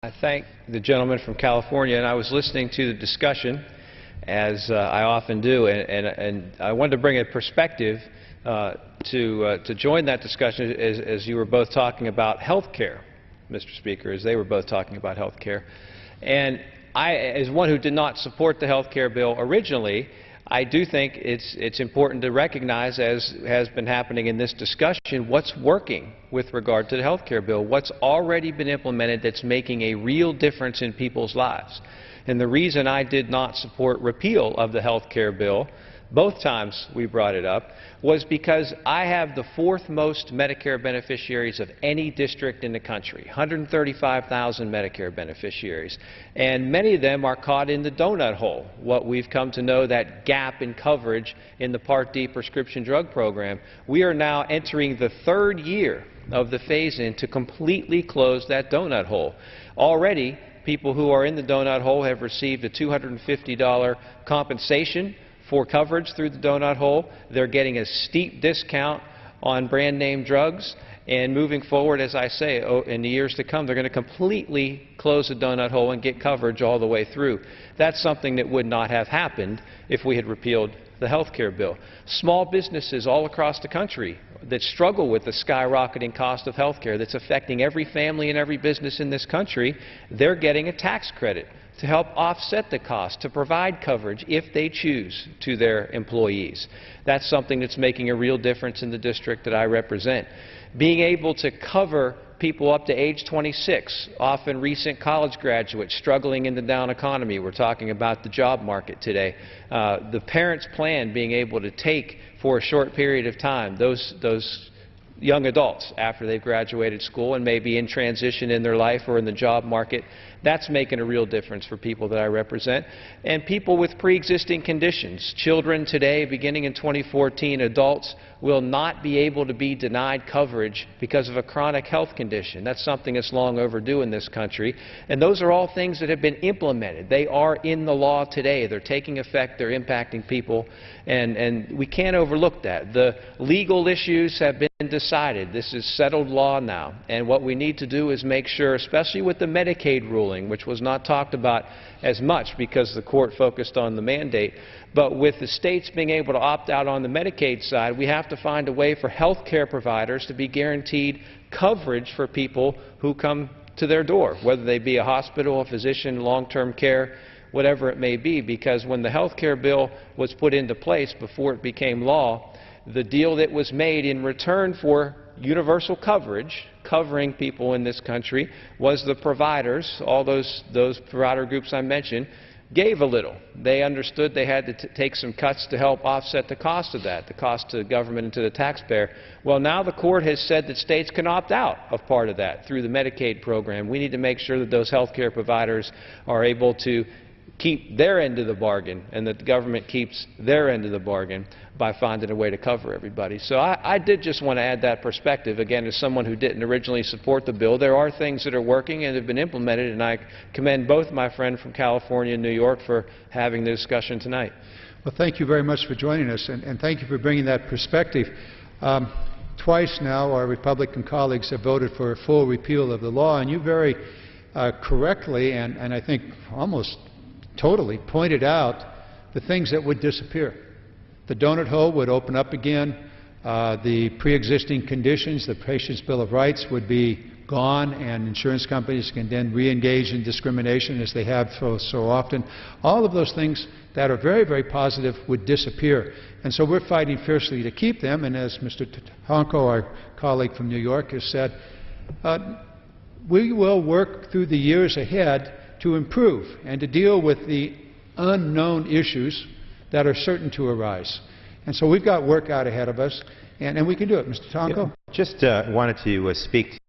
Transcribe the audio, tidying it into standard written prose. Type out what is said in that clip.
I thank the gentleman from California, and I was listening to the discussion, as I often do, and I wanted to bring a perspective to join that discussion as you were both talking about health care, Mr. Speaker, as they were both talking about health care. And I, as one who did not support the health care bill originally, I do think it's important to recognize, as has been happening in this discussion, what's working with regard to the health care bill, what's already been implemented that's making a real difference in people's lives. And the reason I did not support repeal of the health care bill, both times we brought it up, was because I have the fourth most Medicare beneficiaries of any district in the country, 135,000 Medicare beneficiaries. And many of them are caught in the donut hole, what we've come to know, that gap in coverage in the Part D prescription drug program. We are now entering the third year of the phase-in to completely close that donut hole. Already, people who are in the donut hole have received a $250 compensation for coverage through the donut hole. They're getting a steep discount on brand name drugs, and moving forward, as I say, in the years to come, they're going to completely close the donut hole and get coverage all the way through. That's something that would not have happened if we had repealed the health care bill. Small businesses all across the country that struggle with the skyrocketing cost of health care that's affecting every family and every business in this country, they're getting a tax credit to help offset the cost, to provide coverage if they choose to their employees. That's something that's making a real difference in the district that I represent. Being able to cover people up to age 26, often recent college graduates struggling in the down economy. We're talking about the job market today. The parents' plan being able to take for a short period of time those young adults after they've graduated school and maybe in transition in their life or in the job market. That's making a real difference for people that I represent. And people with pre-existing conditions. Children today, beginning in 2014, adults will not be able to be denied coverage because of a chronic health condition. That's something that's long overdue in this country. And those are all things that have been implemented. They are in the law today. They're taking effect. They're impacting people. And we can't overlook that. The legal issues have been decided. This is settled law now. And what we need to do is make sure, especially with the Medicaid ruling, which was not talked about as much because the court focused on the mandate, but with the states being able to opt out on the Medicaid side, we have to find a way for health care providers to be guaranteed coverage for people who come to their door, whether they be a hospital, a physician, long-term care, whatever it may be, because when the health care bill was put into place before it became law, the deal that was made in return for universal coverage, covering people in this country, was the providers, all those provider groups I mentioned, gave a little. They understood they had to take some cuts to help offset the cost of that, the cost to the government and to the taxpayer. Well, now the court has said that states can opt out of part of that through the Medicaid program. We need to make sure that those health care providers are able to keep their end of the bargain and that the government keeps their end of the bargain by finding a way to cover everybody. So I did just want to add that perspective. Again, as someone who didn't originally support the bill, there are things that are working and have been implemented, and I commend both my friend from California and New York for having the discussion tonight. Well, thank you very much for joining us, and thank you for bringing that perspective. Twice now our Republican colleagues have voted for a full repeal of the law, and you very correctly and I think almost totally pointed out the things that would disappear. The donut hole would open up again. The pre-existing conditions, the Patient's Bill of Rights, would be gone, and insurance companies can then re-engage in discrimination as they have so often. All of those things that are very, very positive would disappear. And so we're fighting fiercely to keep them, and as Mr. Tonko, our colleague from New York, has said, we will work through the years ahead to improve and to deal with the unknown issues that are certain to arise. And so we've got work out ahead of us, and we can do it. Mr. Tonko? Just wanted to speak